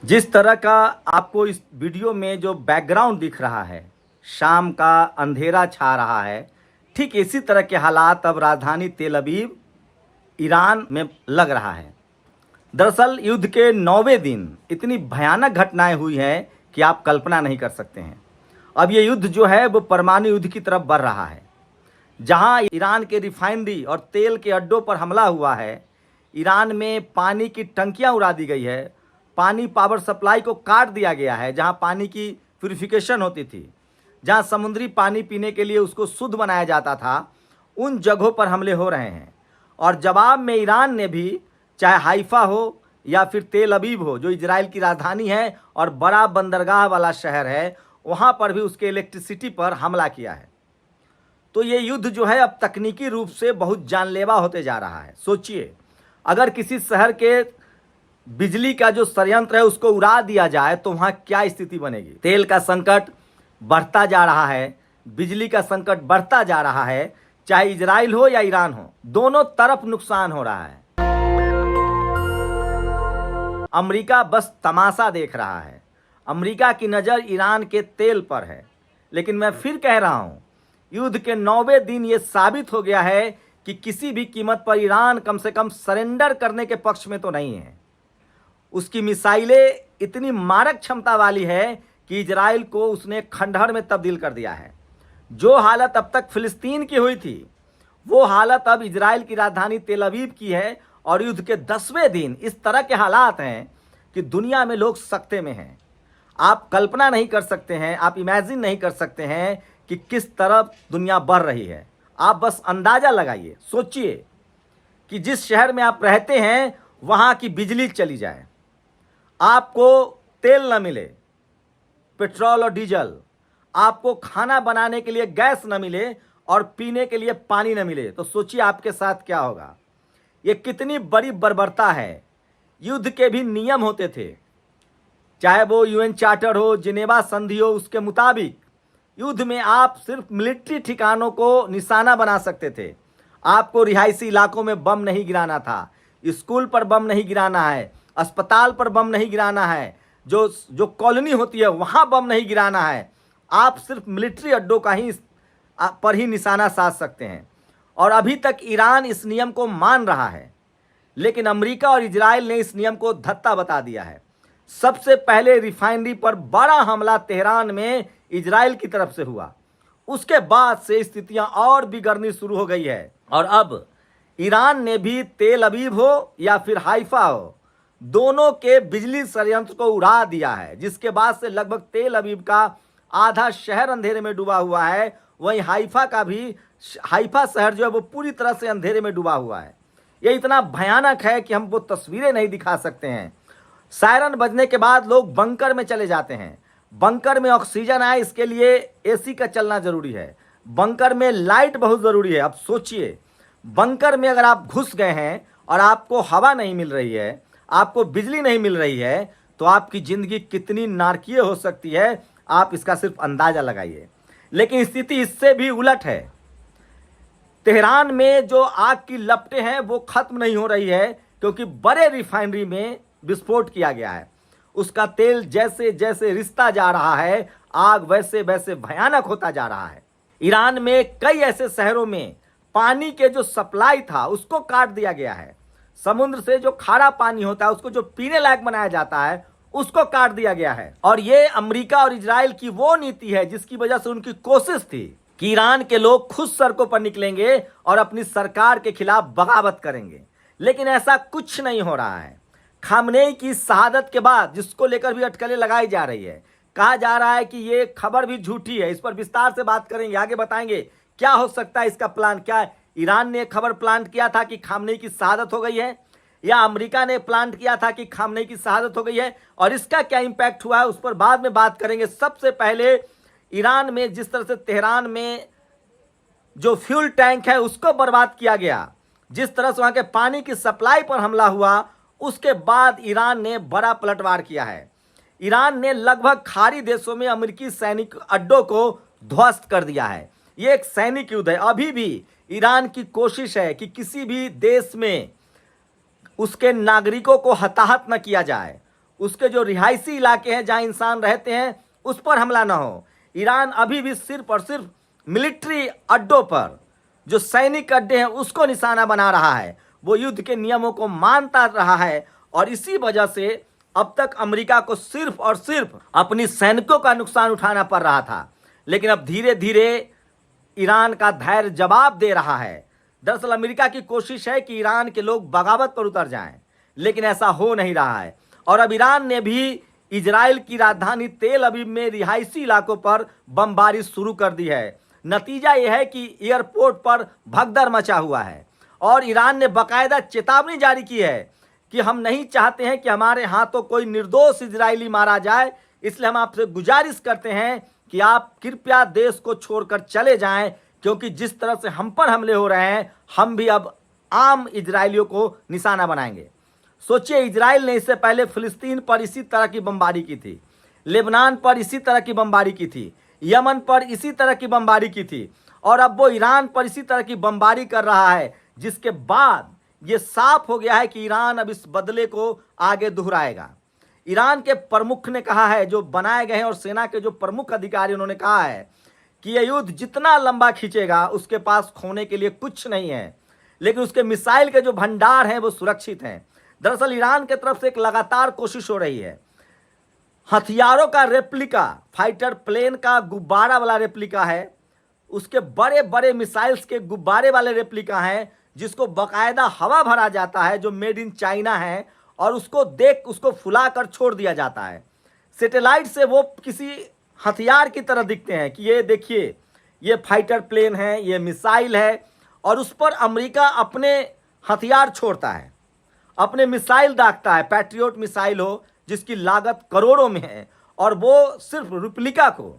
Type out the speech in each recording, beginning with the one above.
जिस तरह का आपको इस वीडियो में जो बैकग्राउंड दिख रहा है, शाम का अंधेरा छा रहा है, ठीक इसी तरह के हालात अब राजधानी तेल अवीव ईरान में लग रहा है। दरअसल युद्ध के 9वें दिन इतनी भयानक घटनाएं हुई हैं कि आप कल्पना नहीं कर सकते हैं। अब ये युद्ध जो है वो परमाणु युद्ध की तरफ बढ़ रहा है। जहां ईरान के रिफाइनरी और तेल के अड्डों पर हमला हुआ है, ईरान में पानी की टंकियां उड़ा दी गई है, पानी पावर सप्लाई को काट दिया गया है, जहां पानी की प्यूरिफिकेशन होती थी, जहां समुद्री पानी पीने के लिए उसको शुद्ध बनाया जाता था, उन जगहों पर हमले हो रहे हैं। और जवाब में ईरान ने भी, चाहे हाइफा हो या फिर तेल अवीव हो, जो इजराइल की राजधानी है और बड़ा बंदरगाह वाला शहर है, वहाँ पर भी उसके इलेक्ट्रिसिटी पर हमला किया है। तो ये युद्ध जो है अब तकनीकी रूप से बहुत जानलेवा होते जा रहा है। सोचिए, अगर किसी शहर के बिजली का जो संयंत्र है उसको उड़ा दिया जाए तो वहाँ क्या स्थिति बनेगी। तेल का संकट बढ़ता जा रहा है, बिजली का संकट बढ़ता जा रहा है, चाहे इजराइल हो या ईरान हो, दोनों तरफ नुकसान हो रहा है। अमेरिका बस तमाशा देख रहा है। अमेरिका की नज़र ईरान के तेल पर है। लेकिन मैं फिर कह रहा हूँ, युद्ध के 9वें दिन ये साबित हो गया है कि किसी भी कीमत पर ईरान कम से कम सरेंडर करने के पक्ष में तो नहीं है। उसकी मिसाइलें इतनी मारक क्षमता वाली है कि इजराइल को उसने खंडहर में तब्दील कर दिया है। जो हालत अब तक फिलिस्तीन की हुई थी, वो हालत अब इजराइल की राजधानी तेल अवीव की है। और युद्ध के 10वें दिन इस तरह के हालात हैं कि दुनिया में लोग सकते में हैं। आप कल्पना नहीं कर सकते हैं, आप इमेजिन नहीं कर सकते हैं कि किस तरफ दुनिया बढ़ रही है। आप बस अंदाज़ा लगाइए, सोचिए कि जिस शहर में आप रहते हैं वहाँ की बिजली चली जाए, आपको तेल न मिले, पेट्रोल और डीजल, आपको खाना बनाने के लिए गैस न मिले और पीने के लिए पानी न मिले, तो सोचिए आपके साथ क्या होगा। ये कितनी बड़ी बर्बरता है। युद्ध के भी नियम होते थे, चाहे वो यूएन चार्टर हो, जिनेवा संधि हो, उसके मुताबिक युद्ध में आप सिर्फ मिलिट्री ठिकानों को निशाना बना सकते थे। आपको रिहायशी इलाकों में बम नहीं गिराना था, स्कूल पर बम नहीं गिराना है, अस्पताल पर बम नहीं गिराना है, जो कॉलोनी होती है वहाँ बम नहीं गिराना है। आप सिर्फ मिलिट्री अड्डों का ही पर ही निशाना साध सकते हैं। और अभी तक ईरान इस नियम को मान रहा है, लेकिन अमेरिका और इजराइल ने इस नियम को धत्ता बता दिया है। सबसे पहले रिफाइनरी पर बड़ा हमला तेहरान में इजराइल की तरफ से हुआ। उसके बाद से स्थितियां और बिगड़नी शुरू हो गई है। और अब ईरान ने भी तेल अवीव हो या फिर हाइफा हो, दोनों के बिजली संयंत्र को उड़ा दिया है, जिसके बाद से लगभग तेल अवीव का आधा शहर अंधेरे में डूबा हुआ है। वहीं हाइफा शहर जो है वो पूरी तरह से अंधेरे में डूबा हुआ है। ये इतना भयानक है कि हम वो तस्वीरें नहीं दिखा सकते हैं। सायरन बजने के बाद लोग बंकर में चले जाते हैं। बंकर में ऑक्सीजन आए, इसके लिए एसी का चलना ज़रूरी है। बंकर में लाइट बहुत ज़रूरी है। अब सोचिए, बंकर में अगर आप घुस गए हैं और आपको हवा नहीं मिल रही है, आपको बिजली नहीं मिल रही है, तो आपकी ज़िंदगी कितनी नारकीय हो सकती है, आप इसका सिर्फ अंदाज़ा लगाइए। लेकिन स्थिति इससे भी उलट है। तेहरान में जो आग की लपटें हैं वो ख़त्म नहीं हो रही है, क्योंकि बड़े रिफाइनरी में विस्फोट किया गया है। उसका तेल जैसे जैसे रिसता जा रहा है, आग वैसे वैसे भयानक होता जा रहा है। ईरान में कई ऐसे शहरों में पानी के जो सप्लाई था उसको काट दिया गया है। समुद्र से जो खारा पानी होता है, उसको जो पीने लायक बनाया जाता है, उसको काट दिया गया है। और ये अमेरिका और इजराइल की वो नीति है जिसकी वजह से उनकी कोशिश थी कि ईरान के लोग खुद सड़कों पर निकलेंगे और अपनी सरकार के खिलाफ बगावत करेंगे। लेकिन ऐसा कुछ नहीं हो रहा है। खामनेई की शहादत के बाद, जिसको लेकर भी अटकलें लगाई जा रही है, कहा जा रहा है कि ये खबर भी झूठी है। इस पर विस्तार से बात करेंगे, आगे बताएंगे क्या हो सकता है इसका प्लान। क्या ईरान ने खबर प्लांट किया था कि खामनेई की शहादत हो गई है, या अमेरिका ने प्लांट किया था कि खामनेई की शहादत हो गई है, और इसका क्या इम्पैक्ट हुआ है उस पर बाद में बात करेंगे। सबसे पहले ईरान में जिस तरह से तेहरान में जो फ्यूल टैंक है उसको बर्बाद किया गया, जिस तरह से वहाँ के पानी की सप्लाई पर हमला हुआ, उसके बाद ईरान ने बड़ा पलटवार किया है। ईरान ने लगभग खाड़ी देशों में अमेरिकी सैनिक अड्डों को ध्वस्त कर दिया है। ये एक सैनिक युद्ध है। अभी भी ईरान की कोशिश है कि किसी भी देश में उसके नागरिकों को हताहत न किया जाए, उसके जो रिहायशी इलाके हैं जहां इंसान रहते हैं उस पर हमला ना हो। ईरान अभी भी सिर्फ और सिर्फ मिलिट्री अड्डों पर, जो सैनिक अड्डे हैं, उसको निशाना बना रहा है। वो युद्ध के नियमों को मानता रहा है और इसी वजह से अब तक अमेरिका को सिर्फ और सिर्फ अपनी सैनिकों का नुकसान उठाना पड़ रहा था। लेकिन अब धीरे धीरे ईरान का धैर्य जवाब दे रहा है। दरअसल अमेरिका की कोशिश है कि ईरान के लोग बगावत पर उतर जाएं, लेकिन ऐसा हो नहीं रहा है। और अब ईरान ने भी इजराइल की राजधानी तेल अवीव में रिहायशी इलाकों पर बमबारी शुरू कर दी है। नतीजा यह है कि एयरपोर्ट पर भगदड़ मचा हुआ है और ईरान ने बाकायदा चेतावनी जारी की है कि हम नहीं चाहते हैं कि हमारे हाथों कोई निर्दोष इजरायली मारा जाए, इसलिए हम आपसे गुजारिश करते हैं कि आप कृपया देश को छोड़कर चले जाएं, क्योंकि जिस तरह से हम पर हमले हो रहे हैं हम भी अब आम इजरायलियों को निशाना बनाएंगे। सोचिए, इजराइल ने इससे पहले फिलिस्तीन पर इसी तरह की बमबारी की थी, लेबनान पर इसी तरह की बमबारी की थी, यमन पर इसी तरह की बमबारी की थी और अब वो ईरान पर इसी तरह की बमबारी कर रहा है, जिसके बाद ये साफ हो गया है कि ईरान अब इस बदले को आगे दोहराएगा। ईरान के प्रमुख ने कहा है, जो बनाए गए हैं, और सेना के जो प्रमुख अधिकारी, उन्होंने कहा है कि यह युद्ध जितना लंबा खींचेगा उसके पास खोने के लिए कुछ नहीं है, लेकिन उसके मिसाइल के जो भंडार हैं वो सुरक्षित हैं। दरअसल ईरान की तरफ से एक लगातार कोशिश हो रही है। हथियारों का रेप्लिका, फाइटर प्लेन का गुब्बारा वाला रेप्लिका है, उसके बड़े बड़े मिसाइल्स के गुब्बारे वाले रेप्लिका हैं, जिसको बाकायदा हवा भरा जाता है, जो मेड इन चाइना है, और उसको देख उसको फुलाकर छोड़ दिया जाता है। सैटेलाइट से वो किसी हथियार की तरह दिखते हैं कि ये देखिए, ये फाइटर प्लेन है, ये मिसाइल है, और उस पर अमेरिका अपने हथियार छोड़ता है, अपने मिसाइल दागता है। पैट्रियट मिसाइल हो जिसकी लागत करोड़ों में है, और वो सिर्फ रेप्लिका को,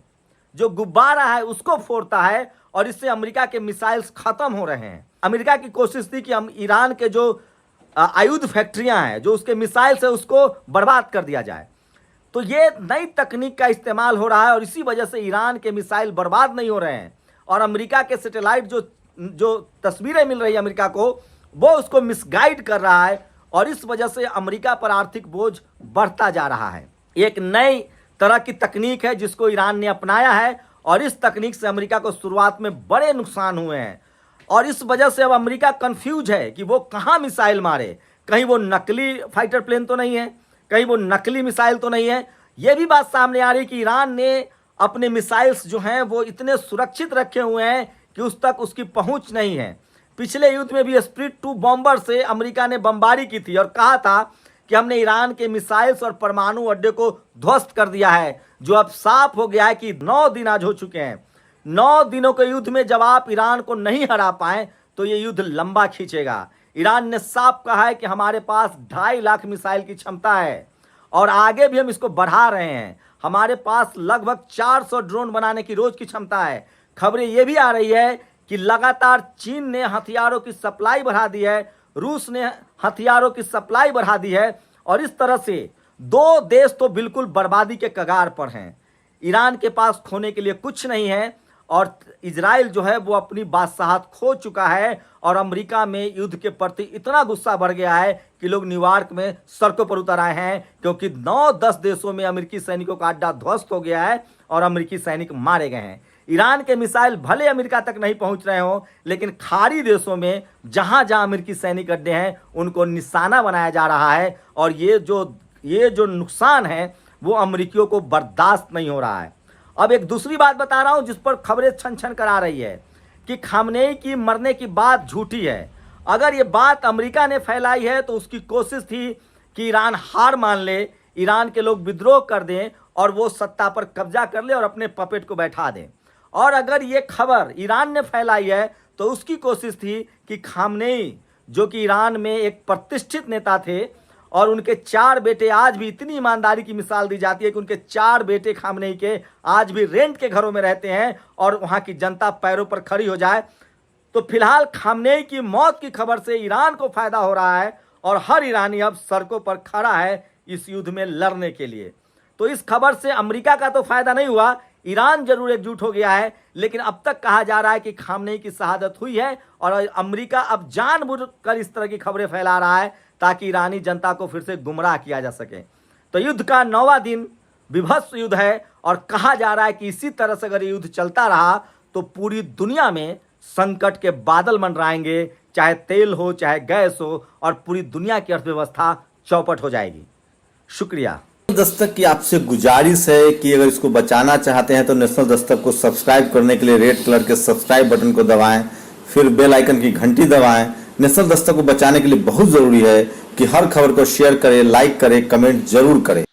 जो गुब्बारा है, उसको फोड़ता है, और इससे अमेरिका के मिसाइल्स खत्म हो रहे हैं। अमेरिका की कोशिश थी कि हम ईरान के जो आयुध फैक्ट्रियां हैं, जो उसके मिसाइल से, उसको बर्बाद कर दिया जाए। तो ये नई तकनीक का इस्तेमाल हो रहा है और इसी वजह से ईरान के मिसाइल बर्बाद नहीं हो रहे हैं, और अमेरिका के सैटेलाइट जो तस्वीरें मिल रही है अमेरिका को, वो उसको मिसगाइड कर रहा है, और इस वजह से अमेरिका पर आर्थिक बोझ बढ़ता जा रहा है। एक नई तरह की तकनीक है जिसको ईरान ने अपनाया है, और इस तकनीक से अमेरिका को शुरुआत में बड़े नुकसान हुए हैं, और इस वजह से अब अमेरिका कंफ्यूज है कि वो कहाँ मिसाइल मारे। कहीं वो नकली फाइटर प्लेन तो नहीं है, कहीं वो नकली मिसाइल तो नहीं है। ये भी बात सामने आ रही कि ईरान ने अपने मिसाइल्स जो हैं वो इतने सुरक्षित रखे हुए हैं कि उस तक उसकी पहुंच नहीं है। पिछले युद्ध में भी स्प्रिट 2 बॉम्बर से अमेरिका ने बमबारी की थी और कहा था कि हमने ईरान के मिसाइल्स और परमाणु अड्डे को ध्वस्त कर दिया है, जो अब साफ हो गया है कि 9 दिन आज हो चुके हैं। 9 दिनों के युद्ध में जब आप ईरान को नहीं हरा पाए तो ये युद्ध लंबा खींचेगा। ईरान ने साफ कहा है कि हमारे पास 2.5 लाख मिसाइल की क्षमता है और आगे भी हम इसको बढ़ा रहे हैं। हमारे पास लगभग 400 ड्रोन बनाने की रोज की क्षमता है। खबरें ये भी आ रही है कि लगातार चीन ने हथियारों की सप्लाई बढ़ा दी है, रूस ने हथियारों की सप्लाई बढ़ा दी है, और इस तरह से 2 देश तो बिल्कुल बर्बादी के कगार पर हैं। ईरान के पास खोने के लिए कुछ नहीं है, और इजराइल जो है वो अपनी बादशाहत खो चुका है, और अमेरिका में युद्ध के प्रति इतना गुस्सा बढ़ गया है कि लोग न्यूयॉर्क में सड़कों पर उतर आए हैं, क्योंकि 9-10 देशों में अमेरिकी सैनिकों का अड्डा ध्वस्त हो गया है और अमेरिकी सैनिक मारे गए हैं। ईरान के मिसाइल भले अमेरिका तक नहीं पहुंच रहे हों, लेकिन खाड़ी देशों में जहां जहां अमेरिकी सैनिक अड्डे हैं उनको निशाना बनाया जा रहा है, और ये जो नुकसान है वो अमेरिकियों को बर्दाश्त नहीं हो रहा है। अब एक दूसरी बात बता रहा हूं जिस पर खबरें छन छन करा रही है कि खामनेई की मरने की बात झूठी है। अगर ये बात अमेरिका ने फैलाई है तो उसकी कोशिश थी कि ईरान हार मान ले, ईरान के लोग विद्रोह कर दें और वो सत्ता पर कब्जा कर ले और अपने पपेट को बैठा दें। और अगर ये खबर ईरान ने फैलाई है तो उसकी कोशिश थी कि खामनेई, जो कि ईरान में एक प्रतिष्ठित नेता थे, और उनके 4 बेटे, आज भी इतनी ईमानदारी की मिसाल दी जाती है कि उनके 4 बेटे खामनेई के आज भी रेंट के घरों में रहते हैं और वहां की जनता पैरों पर खड़ी हो जाए। तो फिलहाल खामनेई की मौत की खबर से ईरान को फायदा हो रहा है और हर ईरानी अब सड़कों पर खड़ा है इस युद्ध में लड़ने के लिए। तो इस खबर से अमेरिका का तो फायदा नहीं हुआ, ईरान जरूर एकजुट हो गया है, लेकिन अब तक कहा जा रहा है कि खामनेई की शहादत हुई है और अमेरिका अब जानबूझकर इस तरह की खबरें फैला रहा है ताकि ईरानी जनता को फिर से गुमराह किया जा सके। तो युद्ध का 9वां दिन विभत्स युद्ध है और कहा जा रहा है कि इसी तरह से अगर युद्ध चलता रहा तो पूरी दुनिया में संकट के बादल मंडराएंगे, चाहे तेल हो चाहे गैस हो, और पूरी दुनिया की अर्थव्यवस्था चौपट हो जाएगी। शुक्रिया। दस्तक की आपसे गुजारिश है कि अगर इसको बचाना चाहते हैं तो नेशनल दस्तक को सब्सक्राइब करने के लिए रेड कलर के सब्सक्राइब बटन को दबाएं, फिर बेल आइकन की घंटी दबाएं। नेशनल दस्तक को बचाने के लिए बहुत जरूरी है कि हर खबर को शेयर करें, लाइक करें, कमेंट जरूर करें।